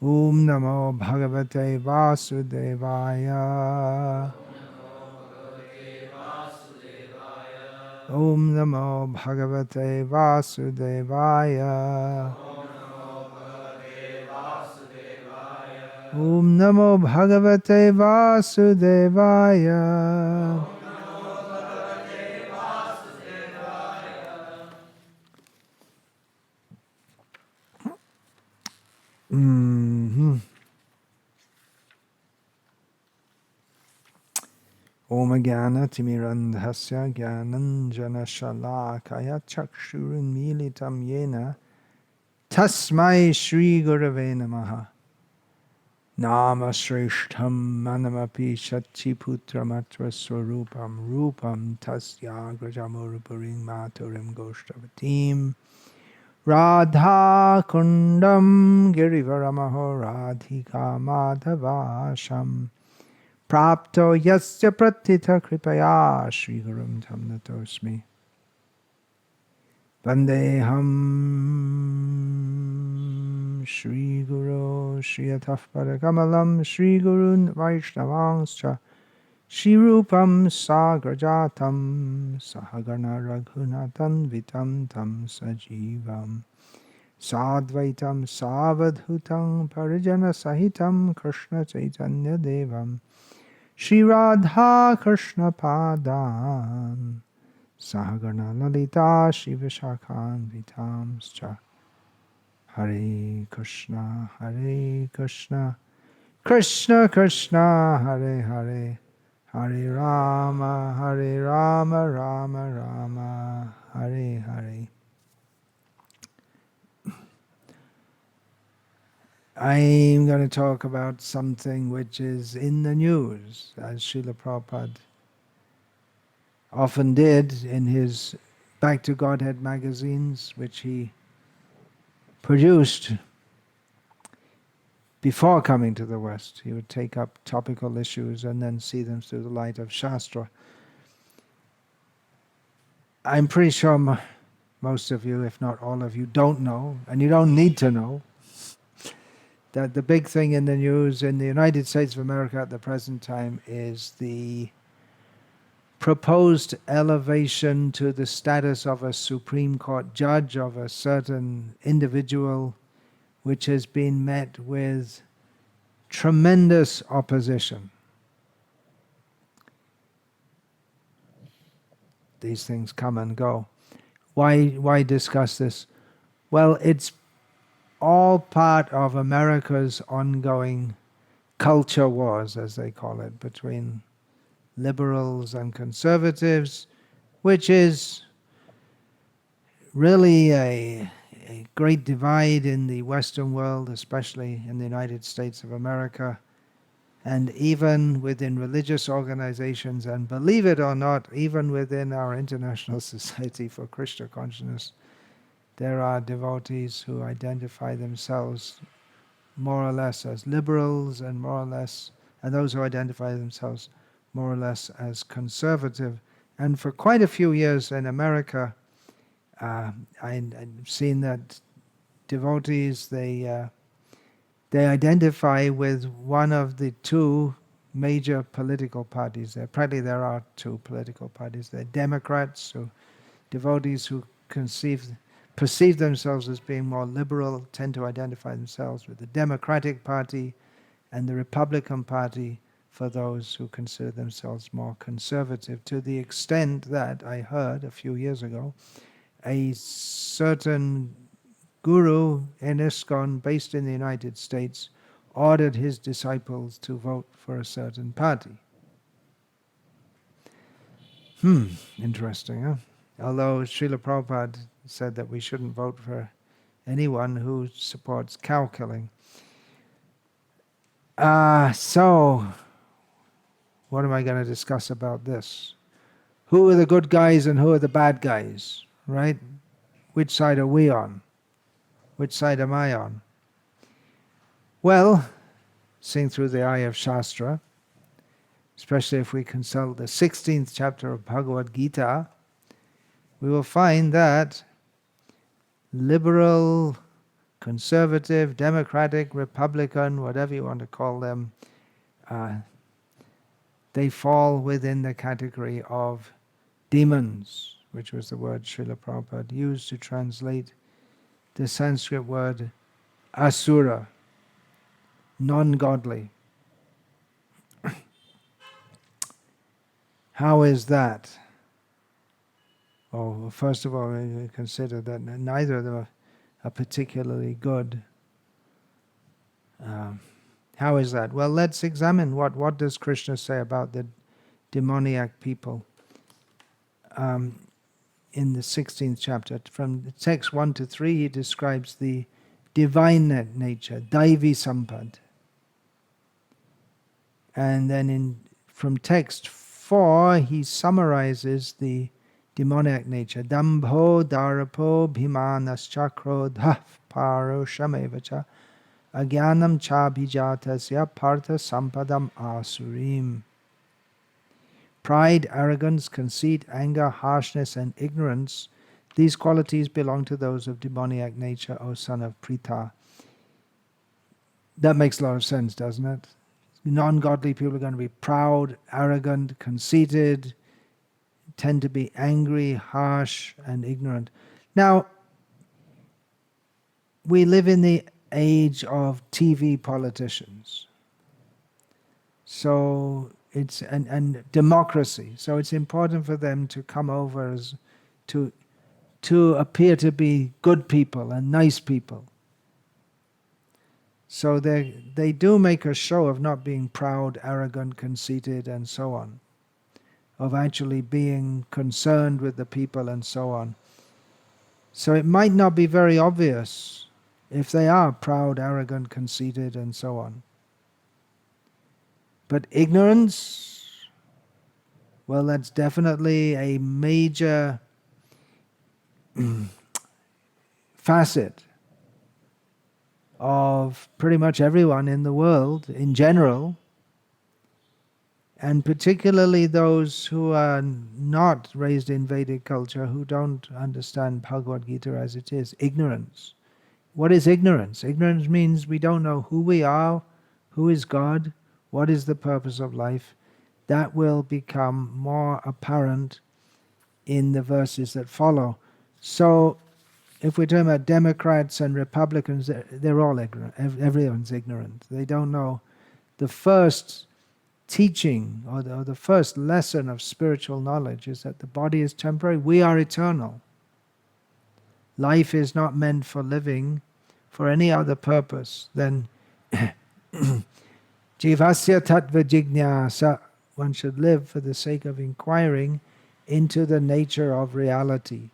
Om Namo Bhagavate Vasudevaya. Om Namo Bhagavate Vasudevaya. Om Namo Bhagavate Vasudevaya. Mhm. Om Jnana Timirandhasya Jnananjana Shalakaya Chakshurunmilitam Yena Tasmai Shri Gurave Namaha. Nama Shrishtham Manamapi Shachiputramatra Swarupam Rupam Tasya Grajamurupurim Maturim Goshtavatim Radha Kundam Girivaramaho Radhika Madhavasham Prapto Yasya Pratita Kripaya Shri Gurum Tam Natosmi Vandeham Shri Guru Shri Ataf Padakamalam Shri Gurun Vaishnavangscha Shri Rupam Sagrajatam Sahagana Raghunatan Vitam Tam Sajivam Sadvaitam Savadhutam Parijana Sahitam Krishna Chaitanya Devam Shri Radha Krishna Padam Sahagana Lalita Shiva Shakhan Vitamscha Hare Krishna Krishna Krishna Hare Hare Hare Rama Rama Rama Hare Hare. I'm going to talk about something which is in the news, as Srila Prabhupada often did in his Back to Godhead magazines, which he produced before coming to the West. He would take up topical issues and then see them through the light of Shastra. I'm pretty sure most of you, if not all of you, don't know, and you don't need to know, that the big thing in the news in the United States of America at the present time is the proposed elevation to the status of a Supreme Court judge of a certain individual, which has been met with tremendous opposition. These things come and go. Why discuss this? Well, it's all part of America's ongoing culture wars, as they call it, between liberals and conservatives, which is really a great divide in the Western world, especially in the United States of America, and even within religious organizations, and believe it or not, even within our International Society for Krishna Consciousness, there are devotees who identify themselves more or less as liberals and those who identify themselves more or less as conservative. And for quite a few years in America, I've seen that devotees, they identify with one of the two major political parties. There are two political parties. They're Democrats, so devotees who perceive themselves as being more liberal tend to identify themselves with the Democratic Party, and the Republican Party for those who consider themselves more conservative, to the extent that I heard a few years ago a certain guru in ISKCON based in the United States ordered his disciples to vote for a certain party. Interesting, huh? Although Srila Prabhupada said that we shouldn't vote for anyone who supports cow killing. So, what am I going to discuss about this? Who are the good guys and who are the bad guys, right? Which side are we on? Which side am I on? Well, seeing through the eye of Shastra, especially if we consult the 16th chapter of Bhagavad Gita, we will find that liberal conservative, democratic, republican, whatever you want to call them, they fall within the category of demons, which was the word Srila Prabhupada used to translate the Sanskrit word asura, non-godly. How is that? Oh, well, first of all, we consider that neither of them are particularly good. How is that? Well, let's examine what does Krishna say about the demoniac people. In the 16th chapter, from the text 1 to 3, he describes the divine nature, Daivi Sampad. And then from text 4, he summarizes the demoniac nature. Dambho, Darapo, Bhimanascha, Krodha, Paro, Shamevacha, Agyanam Chabhijatasya, Partha Sampadam Asurim. Pride, arrogance, conceit, anger, harshness, and ignorance, these qualities belong to those of demoniac nature, O son of Pritha. That makes a lot of sense, doesn't it? Non-godly people are going to be proud, arrogant, conceited, tend to be angry, harsh, and ignorant. Now, we live in the age of TV politicians. So it's and democracy. So it's important for them to come over as to appear to be good people and nice people. So they do make a show of not being proud, arrogant, conceited, and so on, of actually being concerned with the people and so on. So it might not be very obvious if they are proud, arrogant, conceited, and so on. But ignorance, well, that's definitely a major facet of pretty much everyone in the world in general, and particularly those who are not raised in Vedic culture, who don't understand Bhagavad Gita as it is. Ignorance. What is ignorance? Ignorance means we don't know who we are, who is God, what is the purpose of life. That will become more apparent in the verses that follow. So, if we're talking about Democrats and Republicans, they're all ignorant. Everyone's ignorant. They don't know. The first teaching or the first lesson of spiritual knowledge is that the body is temporary. We are eternal. Life is not meant for living for any other purpose than Jivasya tattva jignasa. One should live for the sake of inquiring into the nature of reality.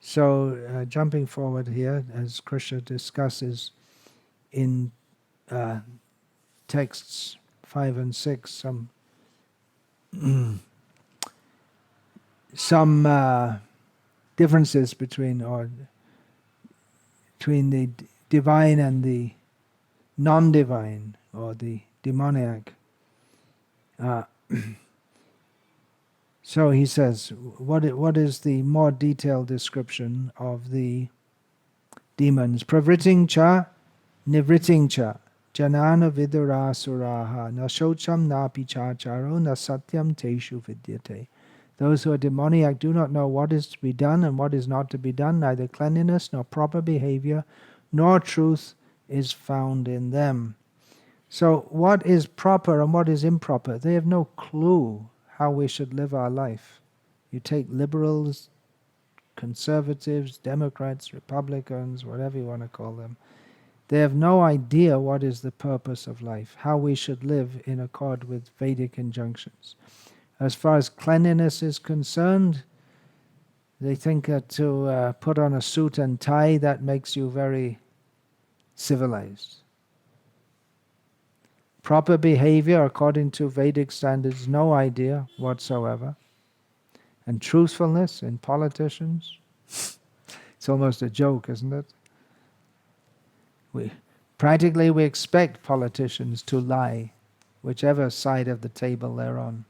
So, jumping forward here, as Krishna discusses in texts 5 and 6, some differences between the divine and the non-divine, or the demoniac. So he says, what is the more detailed description of the demons? Pravriting cha, nivriting cha, janana vidura suraha, na shocham na pichacharo, na satyam teshu vidyate. Those who are demoniac do not know what is to be done and what is not to be done, neither cleanliness nor proper behavior, nor truth is found in them. So what is proper and what is improper? They have no clue how we should live our life. You take liberals, conservatives, Democrats, Republicans, whatever you want to call them. They have no idea what is the purpose of life, how we should live in accord with Vedic injunctions. As far as cleanliness is concerned, they think that to put on a suit and tie, that makes you very civilized. Proper behavior according to Vedic standards, no idea whatsoever. And truthfulness in politicians, it's almost a joke, isn't it? We expect politicians to lie, whichever side of the table they're on,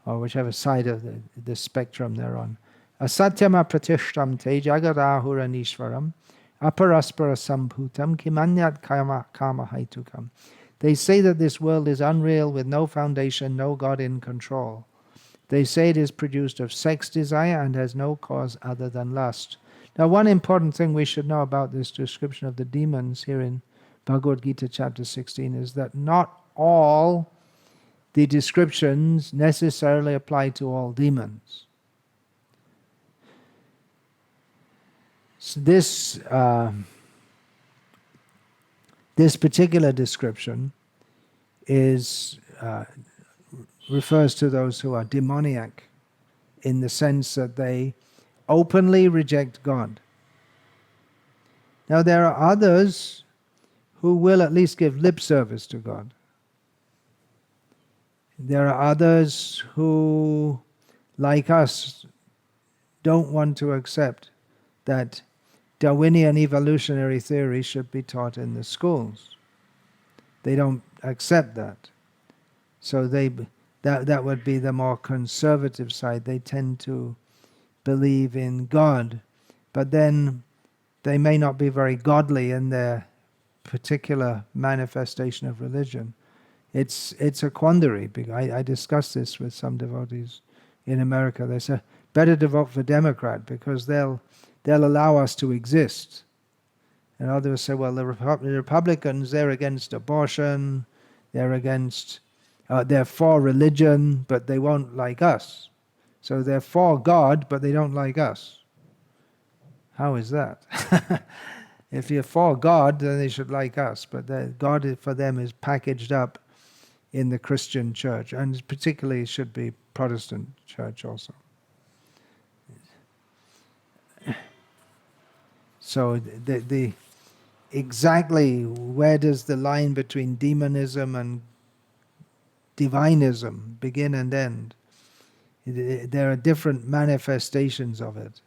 or whichever side of the spectrum they're on. Asatyama pratishtam te jagadahura nishvaram Aparaspara sambhutam kimanyat kama haitukam. They say that this world is unreal with no foundation, no God in control. They say it is produced of sex desire and has no cause other than lust. Now, one important thing we should know about this description of the demons here in Bhagavad Gita chapter 16 is that not all the descriptions necessarily apply to all demons. So this particular description is refers to those who are demoniac, in the sense that they openly reject God. Now there are others who will at least give lip service to God. There are others who, like us, don't want to accept that Darwinian evolutionary theory should be taught in the schools. They don't accept that. So that would be the more conservative side. They tend to believe in God, but then they may not be very godly in their particular manifestation of religion. It's a quandary. I discussed this with some devotees in America. They say, better to vote for Democrat because they'll allow us to exist. And others say, well, the Republicans, they're against abortion, they're for religion, but they won't like us. So they're for God, but they don't like us. How is that? If you're for God, then they should like us. But God for them is packaged up in the Christian church, and particularly should be Protestant church also. So exactly where does the line between demonism and divinism begin and end? There are different manifestations of it.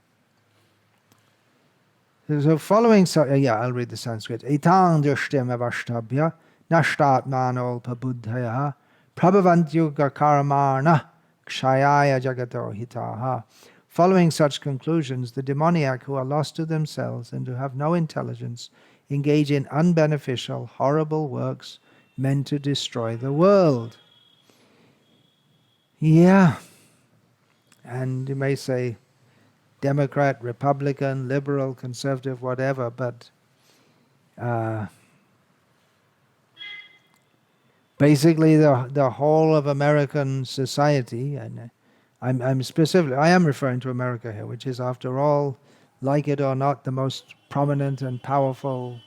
So following, I'll read the Sanskrit. Etang drishtim avashtabhya nashtatmano pabuddhaya prabhavantyuga karmana kshayaya jagato hitaha. Following such conclusions, the demoniac who are lost to themselves and who have no intelligence engage in unbeneficial, horrible works meant to destroy the world. Yeah. And you may say Democrat, Republican, liberal, conservative, whatever, but basically the whole of American society, and I am referring to America here, which is, after all, like it or not, the most prominent and powerful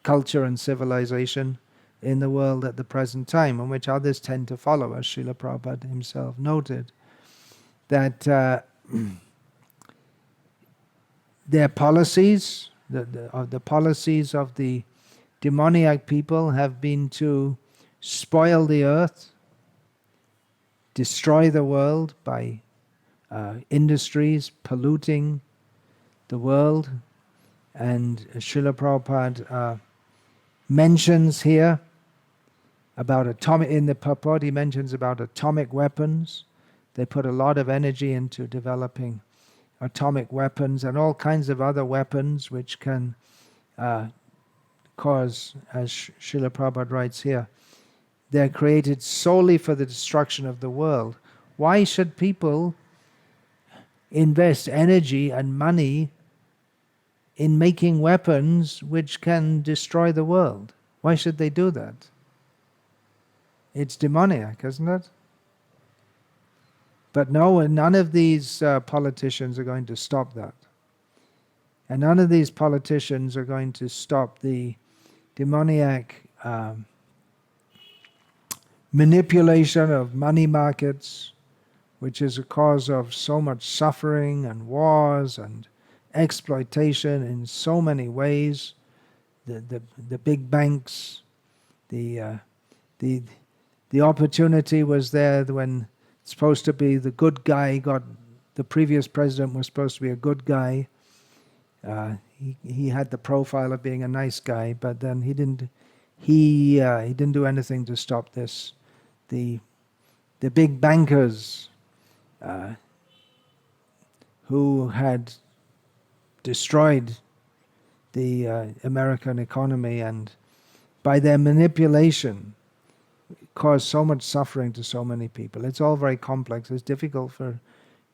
culture and civilization in the world at the present time, and which others tend to follow, as Srila Prabhupada himself noted, that their policies, the policies of the demoniac people have been to spoil the earth, destroy the world by industries polluting the world. And Srila Prabhupada mentions here about in the purport he mentions about atomic weapons. They put a lot of energy into developing atomic weapons and all kinds of other weapons which can cause, as Srila Prabhupada writes here, they're created solely for the destruction of the world. Why should people invest energy and money in making weapons which can destroy the world? Why should they do that? It's demoniac, isn't it? But no, none of these politicians are going to stop that. And none of these politicians are going to stop the demoniac manipulation of money markets, which is a cause of so much suffering and wars and exploitation in so many ways. The big banks, the opportunity was there when it's supposed to be the good guy the previous president was supposed to be a good guy. He had the profile of being a nice guy, but then he didn't do anything to stop this. The big bankers who had destroyed the American economy, and by their manipulation cause so much suffering to so many people. It's all very complex. It's difficult for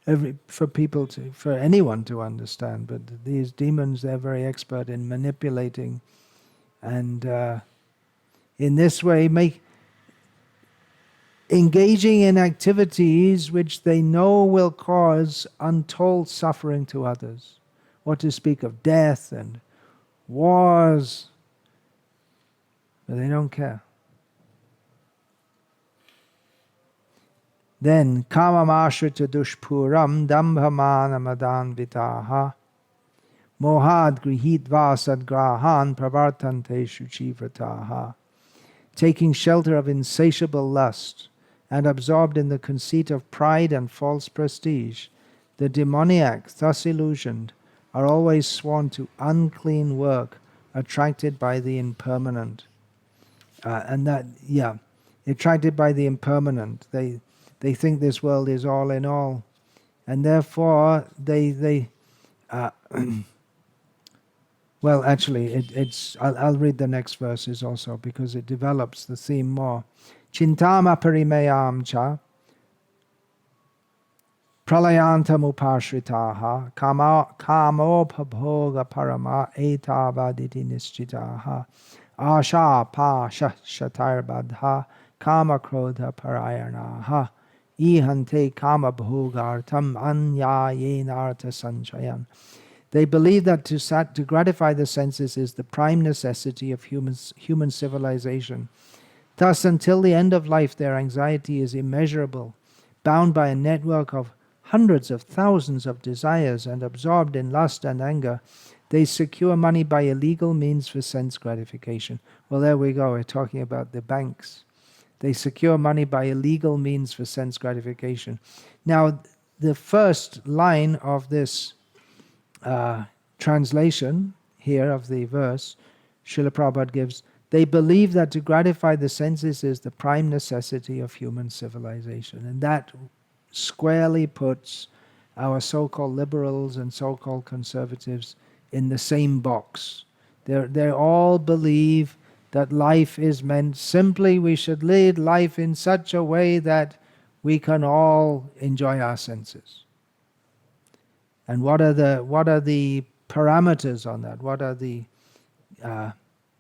anyone to understand. But these demons, they're very expert in manipulating, and in this way engaging in activities which they know will cause untold suffering to others. What to speak of death and wars, but they don't care. Then, kamamashrita dushpuram dambhamana vitaha mohad grihitva sadgrahan pravartante shuchivrataha. Taking shelter of insatiable lust and absorbed in the conceit of pride and false prestige, the demoniac, thus illusioned, are always sworn to unclean work, attracted by the impermanent. Attracted by the impermanent. They think this world is all in all, and therefore well, actually, I'll read the next verses also because it develops the theme more. Chintama parimeyam cha pralayantam upashritaha kamopabhoga parama etavaditi nischitaha asha pa shatarbadha kama krodha parayanaha ihante kama bhogartam anyayenartha sanchayan. They believe that to gratify the senses is the prime necessity of human civilization. Thus, until the end of life, their anxiety is immeasurable, bound by a network of hundreds of thousands of desires and absorbed in lust and anger. They secure money by illegal means for sense gratification. Well, there we go. We're talking about the banks. They secure money by illegal means for sense gratification. Now, the first line of this translation here of the verse, Srila Prabhupada gives, they believe that to gratify the senses is the prime necessity of human civilization. And that squarely puts our so-called liberals and so-called conservatives in the same box. They all believe that life is meant simply, we should lead life in such a way that we can all enjoy our senses. And what are the parameters on that? What are the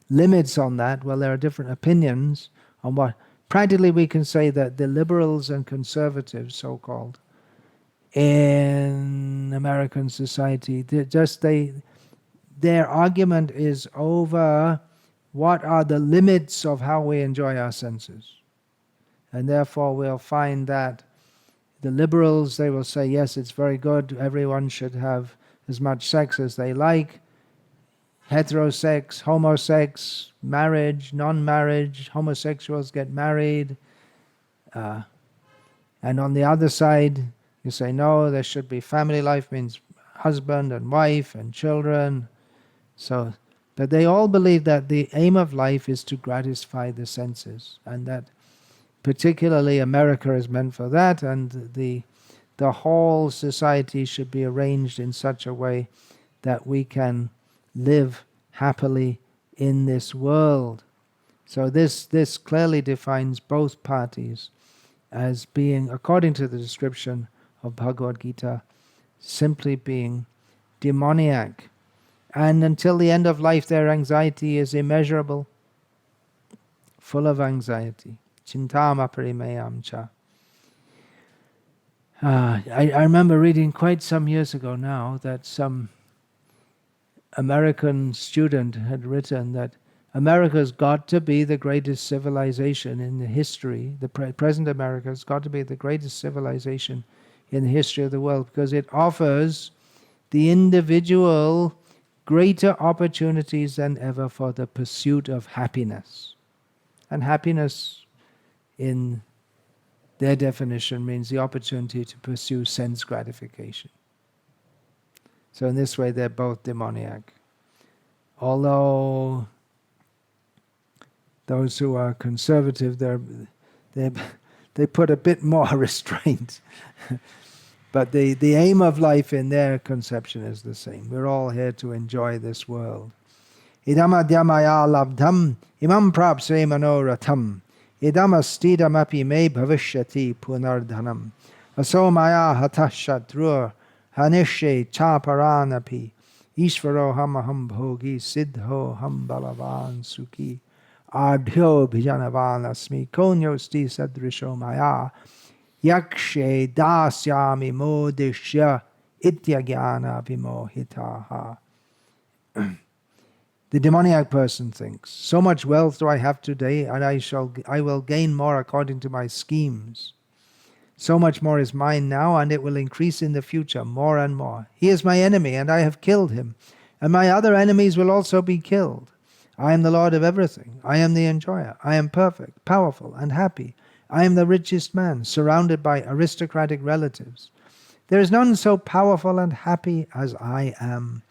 limits on that? Well, there are different opinions on what. Practically, we can say that the liberals and conservatives, so-called, in American society, their argument is over what are the limits of how we enjoy our senses. And therefore, we'll find that the liberals, they will say, yes, it's very good, everyone should have as much sex as they like, heterosex, homosex, marriage, non-marriage, homosexuals get married. And on the other side, you say, no, there should be family life, means husband and wife and children. But they all believe that the aim of life is to gratify the senses, and that particularly America is meant for that, and the whole society should be arranged in such a way that we can live happily in this world. So this clearly defines both parties as being, according to the description of Bhagavad Gita, simply being demoniac. And until the end of life, their anxiety is immeasurable, full of anxiety. Chintama parimeyam cha. I remember reading quite some years ago now that some American student had written that America's got to be the greatest civilization in the history. The present America's got to be the greatest civilization in the history of the world because it offers the individual greater opportunities than ever for the pursuit of happiness. And happiness, in their definition, means the opportunity to pursue sense gratification. So in this way, they're both demoniac. Although those who are conservative, they put a bit more restraint. But the aim of life in their conception is the same. We're all here to enjoy this world. Idam adyamaya labdham imam prapse manoratham. Idam astidam api me bhavishyati punardhanam. Aso maya hatah shatrur hanishe chaparanapi. Ishvaro hamaham bhogi siddho ham balavan sukhi. Ardhyo bhijanavan asmi konyosti sadrisho maya. Yakshe dasyami modishya ityagyana vimohitaha. The demoniac person thinks, so much wealth do I have today, and I will gain more according to my schemes. So much more is mine now, and it will increase in the future more and more. He is my enemy, and I have killed him, and my other enemies will also be killed. I am the Lord of everything. I am the enjoyer. I am perfect, powerful, and happy. I am the richest man, surrounded by aristocratic relatives. There is none so powerful and happy as I am.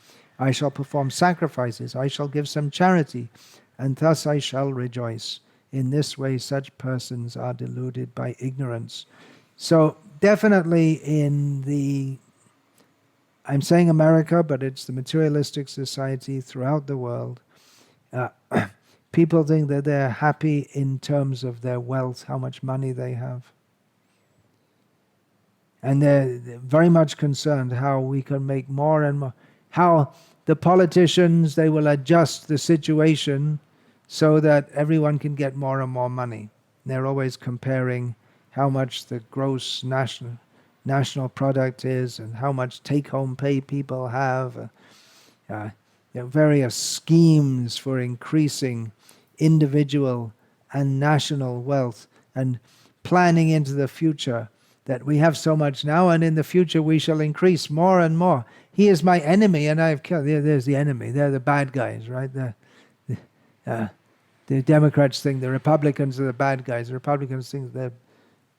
I shall perform sacrifices, I shall give some charity, and thus I shall rejoice. In this way such persons are deluded by ignorance. So definitely I'm saying America, but it's the materialistic society throughout the world. People think that they're happy in terms of their wealth, how much money they have. And they're very much concerned how we can make more and more, how the politicians, they will adjust the situation so that everyone can get more and more money. They're always comparing how much the gross national product is and how much take-home pay people have. There are various schemes for increasing individual and national wealth and planning into the future that we have so much now, and in the future we shall increase more and more. He is my enemy, and I have killed. There's the enemy. They're the bad guys, right? The Democrats think the Republicans are the bad guys. The Republicans think the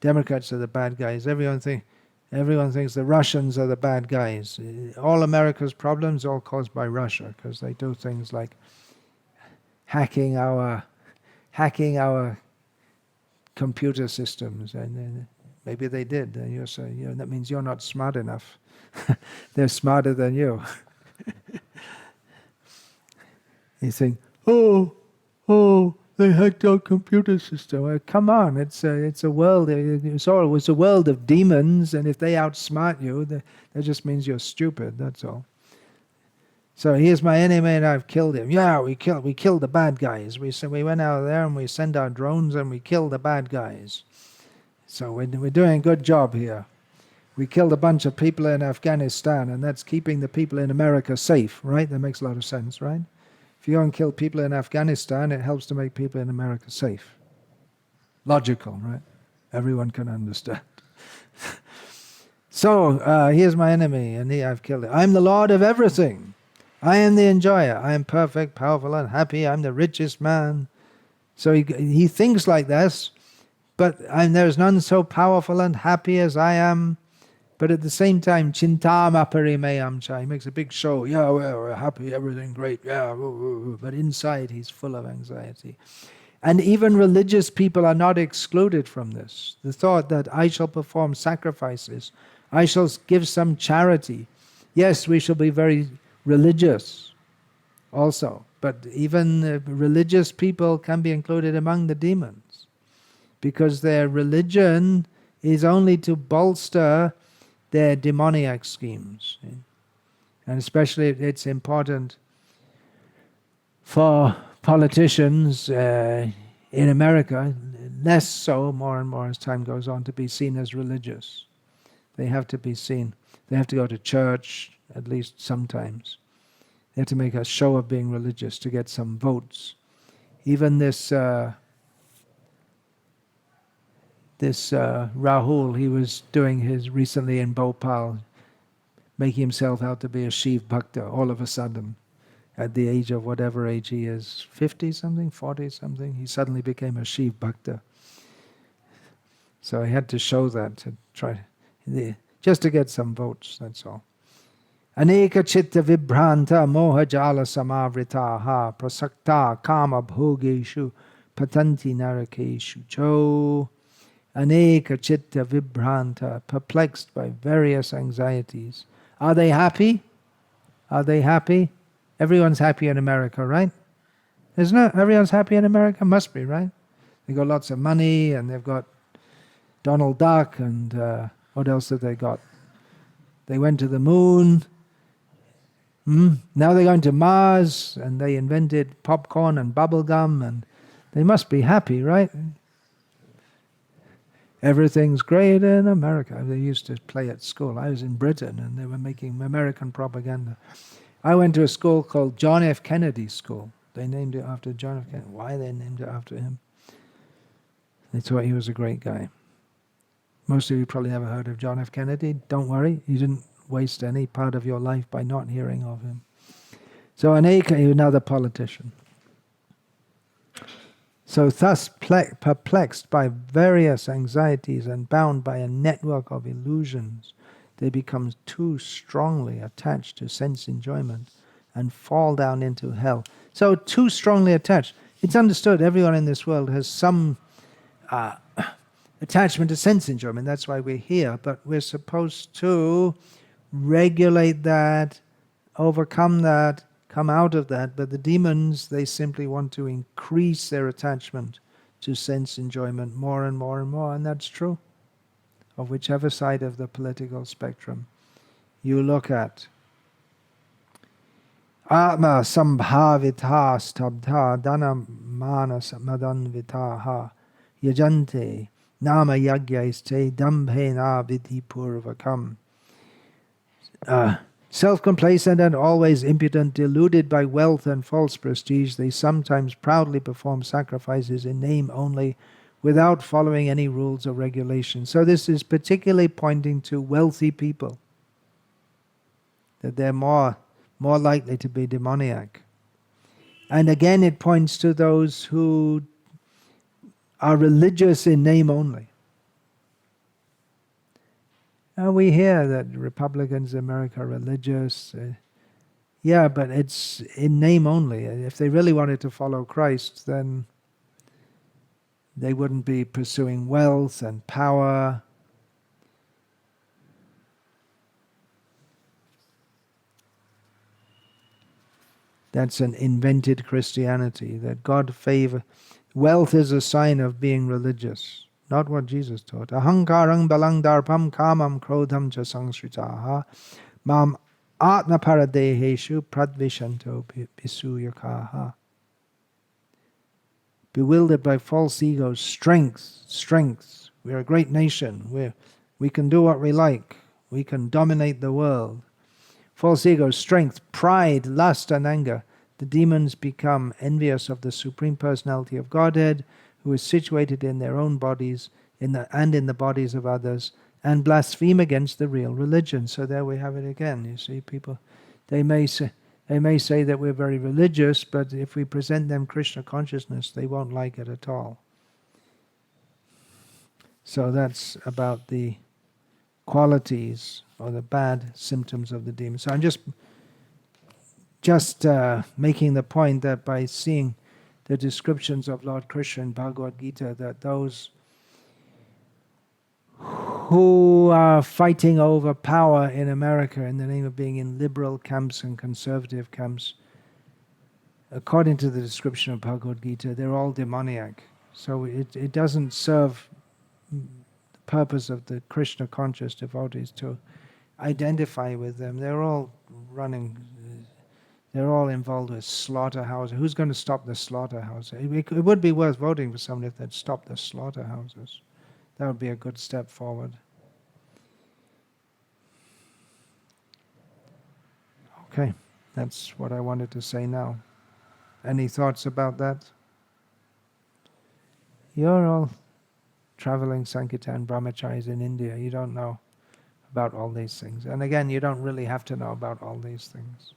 Democrats are the bad guys. Everyone thinks the Russians are the bad guys. All America's problems are all caused by Russia, because they do things like hacking our computer systems, and maybe they did. And you say, that means you're not smart enough. They're smarter than you. You think, oh, they hacked our computer system. Well, come on, it's a world. It's a world of demons, and if they outsmart you, that just means you're stupid. That's all. So here's my enemy, and I've killed him. Yeah, we killed the bad guys. We went out there and we sent our drones and we killed the bad guys. So we're doing a good job here. We killed a bunch of people in Afghanistan, and that's keeping the people in America safe, right? That makes a lot of sense, right? If you go and kill people in Afghanistan, it helps to make people in America safe. Logical, right? Everyone can understand. So, here's my enemy, and I've killed him. I'm the Lord of everything. I am the enjoyer. I am perfect, powerful, and happy. I'm the richest man. So he thinks like this, but there's none so powerful and happy as I am. But at the same time, chintam aparimeyam cha. He makes a big show. Yeah, we're happy, everything great. Yeah, but inside he's full of anxiety. And even religious people are not excluded from this. The thought that I shall perform sacrifices, I shall give some charity. Yes, we shall be very religious also. But even religious people can be included among the demons, because their religion is only to bolster their demoniac schemes. And especially it's important for politicians in America, less so, more and more as time goes on, to be seen as religious. They have to be seen. They have to go to church, at least sometimes. They have to make a show of being religious to get some votes. Even this Rahul, he was doing his recently in Bhopal, making himself out to be a Shiv Bhakta all of a sudden. At the age of whatever age he is, 50-something, 40-something, he suddenly became a Shiv Bhakta. So he had to show that, to try, just to get some votes, that's all. Aneka chitta vibhranta moha jala samavritaha prasakta kama bhogeshu patanti narakeshu cho. Aneka chitta vibhranta, perplexed by various anxieties. Are they happy? Are they happy? Everyone's happy in America, right? Isn't it? Everyone's happy in America? Must be, right? They've got lots of money, and they've got Donald Duck, and what else have they got? They went to the moon. Now they're going to Mars, and they invented popcorn and bubble gum, and they must be happy, right? Everything's great in America. They used to play at school. I was in Britain, and they were making American propaganda. I went to a school called John F. Kennedy School. They named it after John F. Kennedy. Why they named it after him? They thought he was a great guy. Most of you probably never heard of John F. Kennedy. Don't worry, you didn't waste any part of your life by not hearing of him. So another politician. So thus perplexed by various anxieties and bound by a network of illusions, they become too strongly attached to sense enjoyment and fall down into hell. So too strongly attached. It's understood everyone in this world has some attachment to sense enjoyment. That's why we're here. But we're supposed to regulate that, overcome that, come out of that. But the demons, they simply want to increase their attachment to sense enjoyment more and more and more. And that's true of whichever side of the political spectrum you look at. Atma sambhavita stabdha dhanam manas madanvitaha yajante nama yagyaiste dambhena vidhi purvakam. Self-complacent and always impudent, deluded by wealth and false prestige, they sometimes proudly perform sacrifices in name only, without following any rules or regulations. So this is particularly pointing to wealthy people, that they're more likely to be demoniac. And again, it points to those who are religious in name only. Now we hear that Republicans in America are religious. Yeah, but it's in name only. If they really wanted to follow Christ, then they wouldn't be pursuing wealth and power. That's an invented Christianity, that God favor. Wealth is a sign of being religious, not what Jesus taught. Ahankarang balang darpam kamam krodham cha sangsritaha mam atma paradeheshu pradvishanto pisuyakaha. Bewildered by false egos, strength. We're a great nation. We can do what we like. We can dominate the world. False ego, strength, pride, lust, and anger. The demons become envious of the Supreme Personality of Godhead, who is situated in their own bodies and in the bodies of others, and blaspheme against the real religion. So there we have it again. You see, people, they may say that we're very religious, but if we present them Krishna consciousness, they won't like it at all. So that's about the qualities or the bad symptoms of the demon. So I'm just making the point that by seeing the descriptions of Lord Krishna in Bhagavad Gita, that those who are fighting over power in America in the name of being in liberal camps and conservative camps, according to the description of Bhagavad Gita, they're all demoniac. So it doesn't serve the purpose of the Krishna conscious devotees to identify with them. They're all involved with slaughterhouses. Who's going to stop the slaughterhouses? It would be worth voting for somebody if they'd stop the slaughterhouses. That would be a good step forward. Okay, that's what I wanted to say now. Any thoughts about that? You're all traveling Sankirtan brahmacharis in India. You don't know about all these things. And again, you don't really have to know about all these things.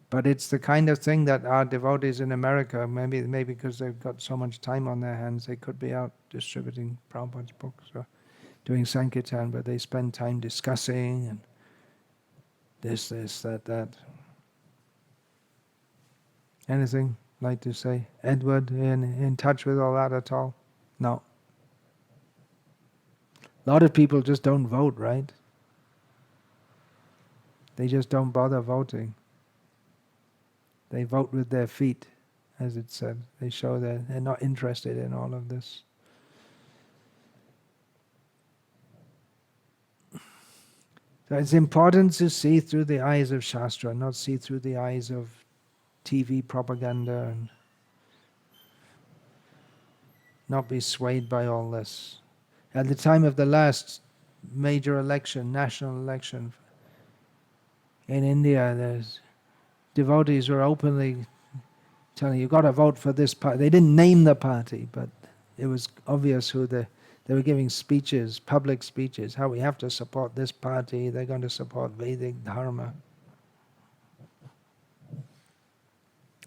But it's the kind of thing that our devotees in America, maybe because they've got so much time on their hands, they could be out distributing Prabhupada's books or doing Sankirtan, but they spend time discussing and this, that. Anything like to say? Edward, in touch with all that at all? No. A lot of people just don't vote, right? They just don't bother voting. They vote with their feet, as it said. They show that they're not interested in all of this. So it's important to see through the eyes of Shastra, not see through the eyes of TV propaganda, and not be swayed by all this. At the time of the last major election, national election in India, there's devotees were openly telling you got to vote for this party. They didn't name the party, but it was obvious who they were giving speeches, public speeches, how we have to support this party, they're going to support Vedic Dharma.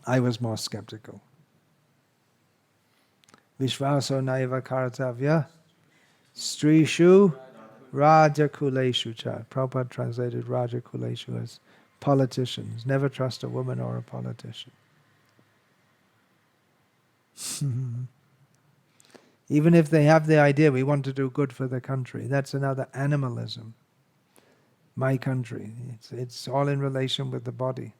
I was more skeptical. Vishvaso naiva kartavya strishu rajakuleshu cha. Prabhupada translated rajakuleshu as politicians. Never trust a woman or a politician. Even if they have the idea we want to do good for the country, that's another animalism. My country, it's all in relation with the body.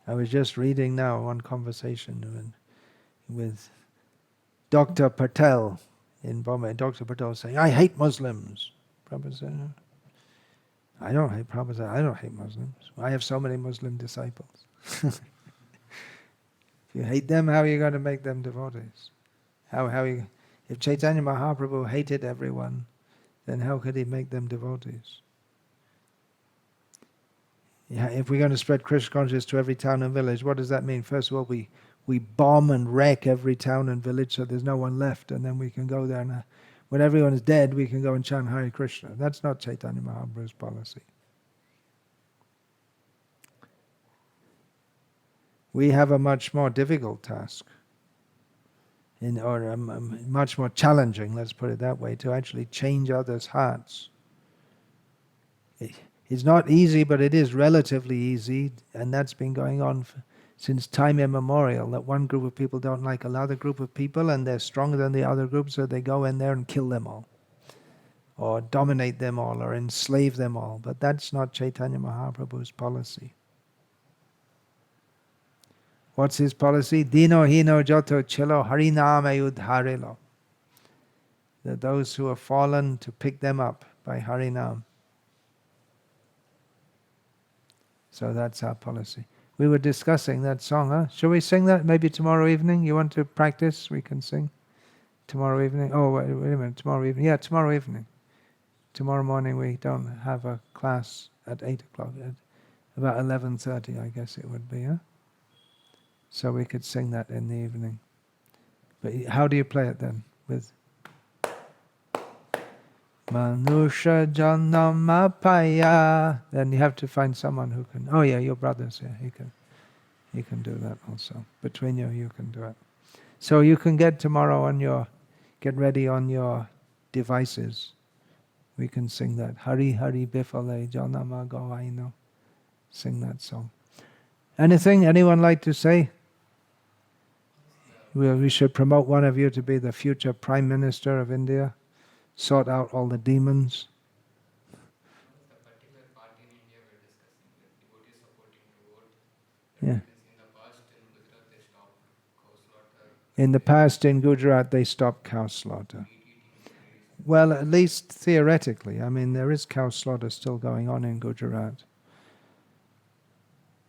I was just reading now one conversation with Dr. Patel in Bombay. Dr. Patel saying, I hate Muslims. Prabhupada said, I don't hate Prabhupada. I don't hate Muslims. I have so many Muslim disciples. If you hate them, how are you going to make them devotees? If Chaitanya Mahaprabhu hated everyone, then how could he make them devotees? Yeah, if we're going to spread Krishna consciousness to every town and village, what does that mean? First of all, we bomb and wreck every town and village so there's no one left, and then we can go there and when everyone is dead, we can go and chant Hare Krishna. That's not Chaitanya Mahaprabhu's policy. We have a much more difficult task, or much more challenging, let's put it that way, to actually change others' hearts. It's not easy, but it is relatively easy, and that's been going on since time immemorial, that one group of people don't like another group of people and they're stronger than the other group, so they go in there and kill them all, or dominate them all, or enslave them all. But that's not Chaitanya Mahaprabhu's policy. What's his policy? Dino hino joto chilo harinama udharelo. That those who have fallen, to pick them up by Harinam. So that's our policy. We were discussing that song, huh? Shall we sing that maybe tomorrow evening? You want to practice? We can sing tomorrow evening. Oh, wait a minute, tomorrow evening. Yeah, tomorrow evening. Tomorrow morning we don't have a class at 8 o'clock. At about 11:30, I guess it would be, huh? So we could sing that in the evening. But how do you play it then? With Manusha Janamapaya. Then you have to find someone who can. Oh yeah, your brother's here. He can do that also. Between you can do it. So you can get tomorrow get ready on your devices. We can sing that. Hari Hari Bifale Janama Gawaino. Sing that song. Anyone like to say? We should promote one of you to be the future Prime Minister of India. Sort out all the demons. The particular party in India we're discussing, like devotees supporting to vote. Yeah. In the past in Gujarat they stopped cow slaughter. In the past in Gujarat they stopped cow slaughter. Well, at least theoretically. I mean, there is cow slaughter still going on in Gujarat.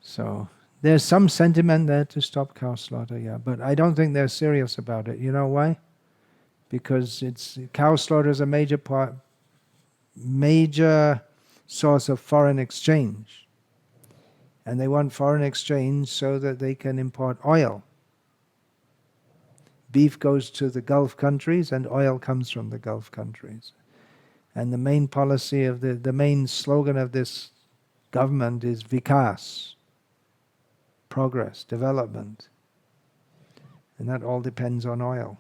So there's some sentiment there to stop cow slaughter, yeah. But I don't think they're serious about it. You know why? Because cow slaughter is a major source of foreign exchange. And they want foreign exchange so that they can import oil. Beef goes to the Gulf countries and oil comes from the Gulf countries. And the main policy of the main slogan of this government is Vikasa, progress, development. And that all depends on oil.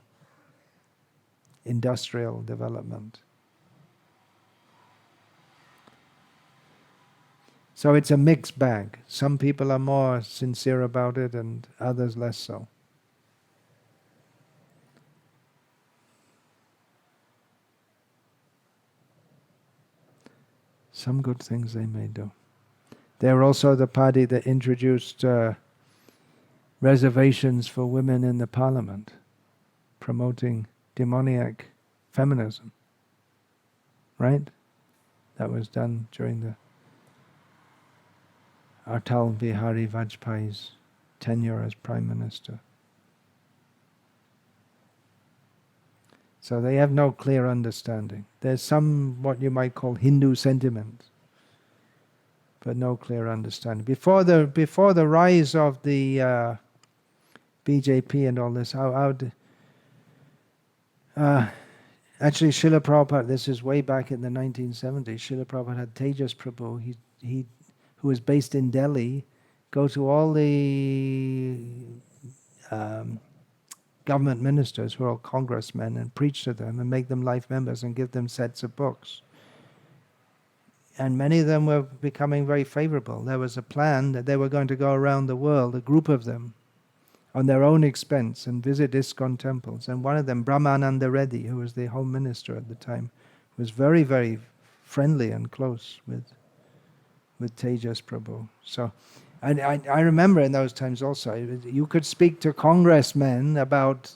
Industrial development. So it's a mixed bag. Some people are more sincere about it and others less so. Some good things they may do. They're also the party that introduced reservations for women in the parliament, promoting demoniac feminism. Right? That was done during the Atal Bihari Vajpayee's tenure as Prime Minister. So they have no clear understanding. There's some, what you might call Hindu sentiment, but no clear understanding. Before the rise of the BJP and all this, actually Srila Prabhupada, this is way back in the 1970s, Srila Prabhupada had Tejas Prabhu, who was based in Delhi, go to all the government ministers who are all congressmen and preach to them and make them life members and give them sets of books. And many of them were becoming very favorable. There was a plan that they were going to go around the world, a group of them, on their own expense and visit ISKCON temples. And one of them, Brahmananda Reddy, who was the Home Minister at the time, was very, very friendly and close with Tejas Prabhu. So I remember in those times also, you could speak to congressmen about,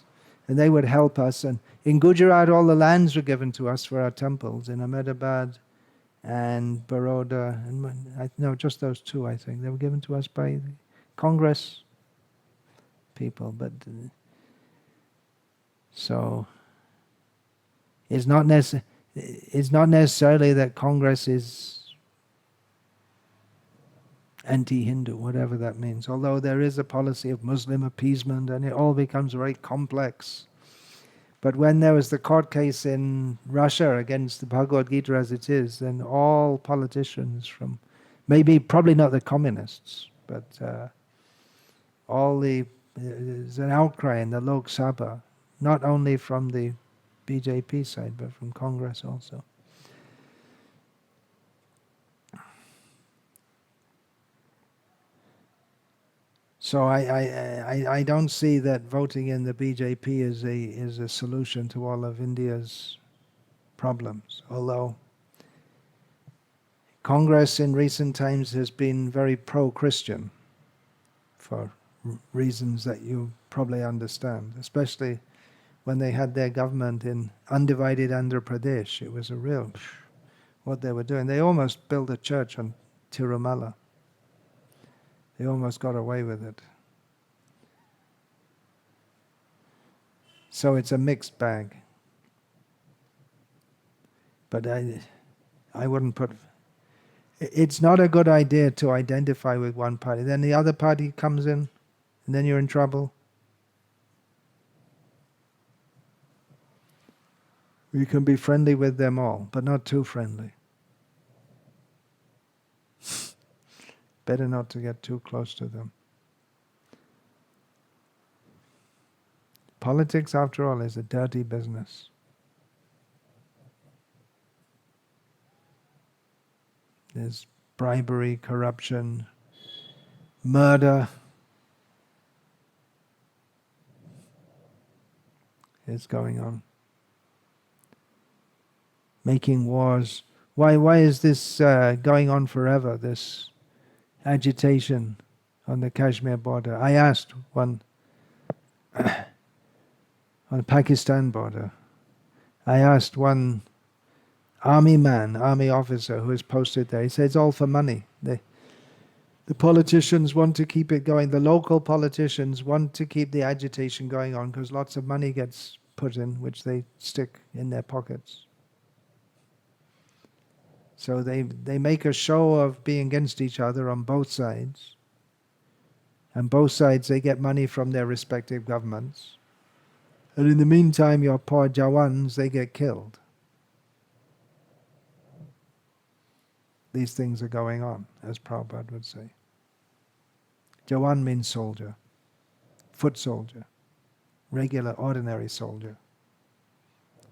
and they would help us. And in Gujarat, all the lands were given to us for our temples, in Ahmedabad and Baroda, and no, just those two, I think. They were given to us by the Congress people. But so it's not necessarily that Congress is anti-Hindu, whatever that means. Although there is a policy of Muslim appeasement and it all becomes very complex. But when there was the court case in Russia against the Bhagavad Gita as it is, then all politicians from, probably not the communists, but there's an outcry in the Lok Sabha, not only from the BJP side, but from Congress also. So I don't see that voting in the BJP is a solution to all of India's problems. Although Congress in recent times has been very pro-Christian for reasons that you probably understand, especially when they had their government in undivided Andhra Pradesh. It was a real what they were doing. They almost built a church on Tirumala. They almost got away with it. So it's a mixed bag. But I wouldn't put... It's not a good idea to identify with one party. Then the other party comes in, and then you're in trouble. You can be friendly with them all, but not too friendly. Better not to get too close to them. Politics, after all, is a dirty business. There's bribery, corruption, murder. It's going on. Making wars. Why is this going on forever, this agitation on the Kashmir border? I asked one on the Pakistan border. I asked one army officer who is posted there. He said it's all for money. The politicians want to keep it going. The local politicians want to keep the agitation going on because lots of money gets put in, which they stick in their pockets. So they make a show of being against each other on both sides. And both sides, they get money from their respective governments. And in the meantime, your poor Jawans, they get killed. These things are going on, as Prabhupada would say. Jawan means soldier, foot soldier, regular, ordinary soldier.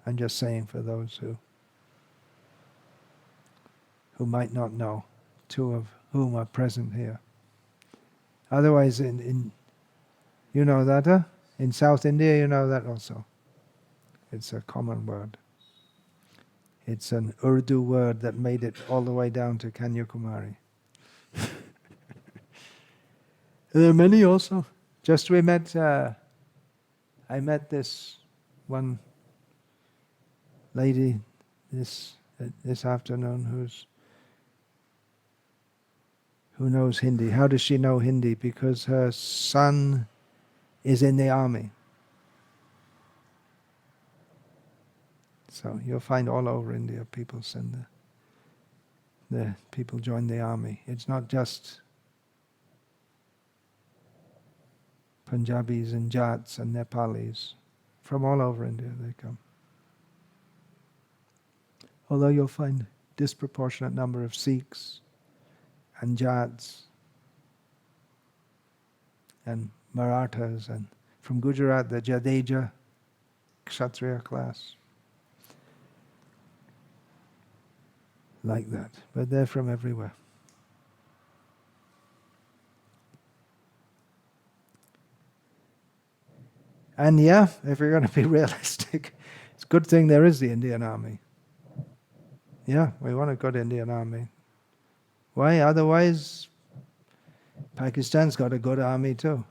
I'm just saying for those who might not know, two of whom are present here. Otherwise, in you know that, huh? In South India, you know that also. It's a common word. It's an Urdu word that made it all the way down to Kanyakumari. There are many also. Just I met this one lady this afternoon who knows Hindi. How does she know Hindi? Because her son is in the army. So you'll find all over India people send the people join the army. It's not just Punjabis and Jats and Nepalis. From all over India they come. Although you'll find disproportionate number of Sikhs and Jats and Marathas, and from Gujarat the Jadeja Kshatriya class. Like that. But they're from everywhere. And yeah, if you're going to be realistic, it's a good thing there is the Indian Army. Yeah, we want a good Indian Army. Why? Otherwise, Pakistan's got a good army too.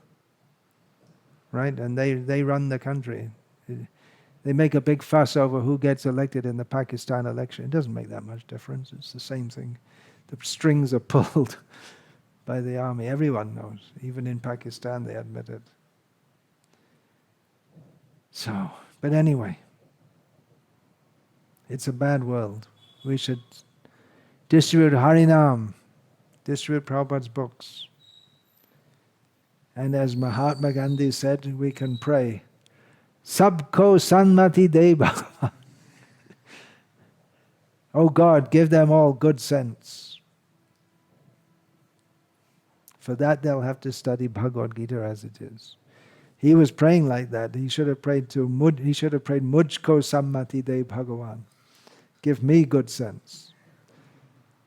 Right? And they run the country. They make a big fuss over who gets elected in the Pakistan election. It doesn't make that much difference. It's the same thing. The strings are pulled by the army. Everyone knows. Even in Pakistan they admit it. So, but anyway, it's a bad world. We should distribute Harinam, distribute Prabhupada's books. And as Mahatma Gandhi said, we can pray, Sabko Sanmati De Bhagavan. Oh God, give them all good sense. For that they'll have to study Bhagavad Gita as it is. He was praying like that. He should have prayed Mujhko Sammati De Bhagavan. Give me good sense.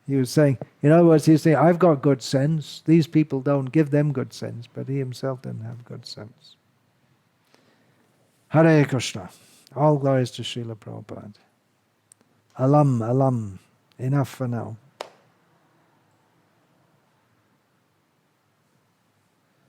He was saying, in other words, he was saying, I've got good sense. These people don't. Give them good sense. But he himself didn't have good sense. Hare Krishna. All glories to Srila Prabhupada. Alam. Enough for now.